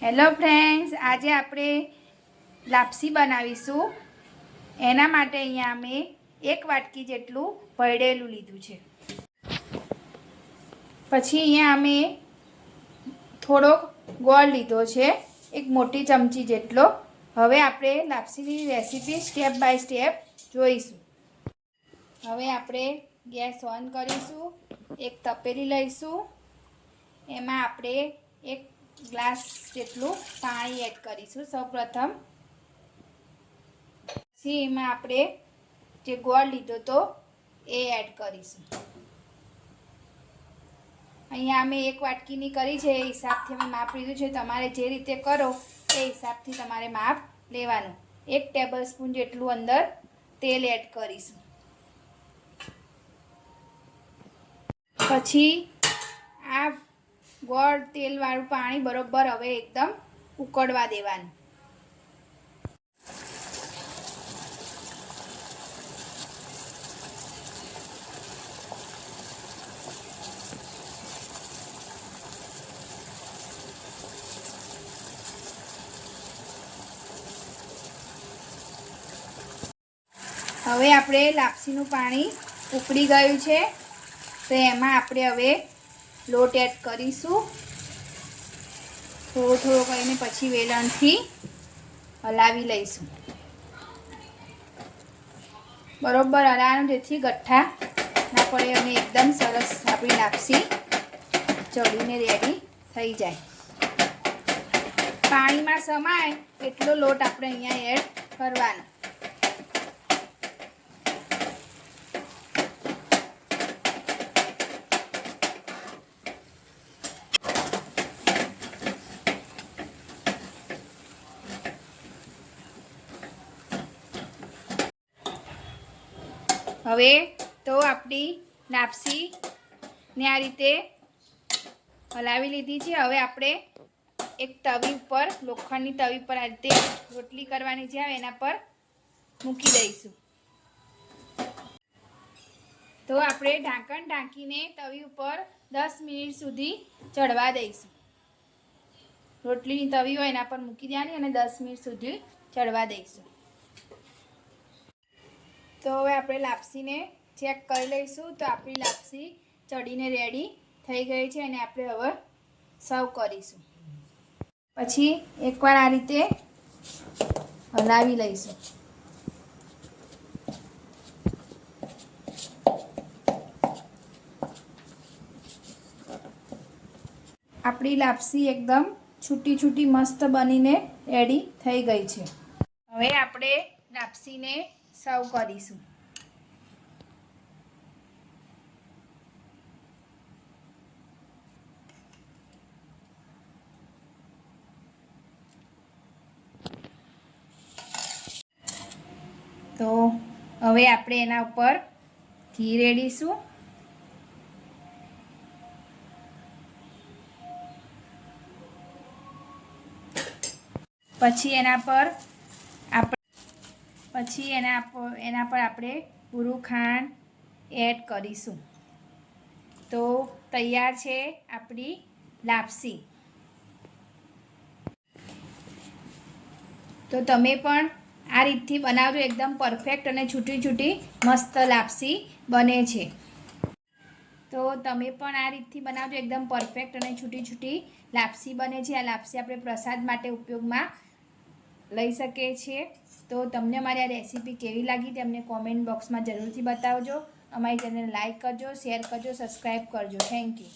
Hello friends, આજે આપણે લાપસી બનાવીશું। એના માટે અહીંયા અમે 1 વાટકી જેટલું ભરેલું લીધું છે। પછી અહીંયા અમે થોડોક ગોળ લીધો છે, 1 મોટી ચમચી જેટલો। હવે આપણે લાપસીની રેસીપી સ્ટેપ બાય સ્ટેપ જોઈશું। હવે આપણે ગેસ ઓન કરીશું, 1 તપેલી લઈશું, એમાં આપણે 1 ગ્લાસ જેટલું પાણી એડ કરીશું સૌપ્રથમ। પછી એમાં આપણે જે ગોળ લીધો તો એ એડ કરીશું। અહીંયા અમે 1 વાટકીની કરી છે, એ હિસાબથી અમે માપ લીધું છે। તમારે જે રીતે કરો એ હિસાબથી તમારે માપ લેવાનું। 1 ટેબલસ્પૂન જેટલું અંદર તેલ એડ કરીશું। પછી આ ગોળ તેલવાળું પાણી બરોબર હવે એકદમ ઉકળવા દેવાનું। હવે આપણે લાપસીનું પાણી ઉકળી ગયું છે, તો એમાં આપણે હવે લોટ એડ કરીશું। થોડો થોડો કરીને પછી વેલણથી હલાવી લઈશું। બરોબર હલાવવાનું, જેથી ગઠ્ઠા ના પડે અને એકદમ સરસ આપણી લાપસી ચડીને રેડી થઈ જાય। પાણીમાં સમાય એટલો લોટ આપણે અહીંયા એડ કરવાનો। હવે તો આપણી લાપસીને આ રીતે હલાવી લીધી છે। હવે આપણે એક તવી ઉપર, લોખંડની તવી પર આ રીતે રોટલી કરવાની છે, એના પર મૂકી દઈશું। તો આપણે ઢાંકણ ઢાંકીને તવી ઉપર 10 મિનિટ સુધી ચડવા દઈશું। રોટલીની તવી હોય એના પર મૂકી દેવાની અને 10 મિનિટ સુધી ચડવા દઈશું। તો હવે આપણે લાપસીને ચેક કરી લઈશું। તો આપણી લાપસી ચડીને રેડી થઈ ગઈ છે અને આપણે હવે સર્વ કરીશું। પછી એકવાર આ રીતે હલાવી લઈશું। આપણી લાપસી એકદમ છૂટી છૂટી મસ્ત બનીને રેડી થઈ ગઈ છે। હવે આપણે લાપસીને સર્વ કરીશું। તો હવે આપણે એના ઉપર ઘી રેડીશું। પછી એના પર આપણે પૂરું ખાંડ એડ કરીશું। તો તૈયાર છે આપણી લાપસી। તો તમે પણ આ રીતથી બનાવજો, એકદમ પરફેક્ટ અને છૂટી છૂટી મસ્ત લાપસી બને છે। તો તમે પણ આ રીતથી બનાવજો, એકદમ પરફેક્ટ અને છૂટી છૂટી લાપસી બને છે। આ લાપસી આપણે પ્રસાદ માટે ઉપયોગમાં લઈ શકીએ છીએ। તો તમને મારી આ રેસીપી કેવી લાગી તે અમને કોમેન્ટ બોક્સમાં જરૂરથી બતાવજો। અમારી ચેનલ લાઈક કરજો, શેર કરજો, સબસ્ક્રાઈબ કરજો। Thank you.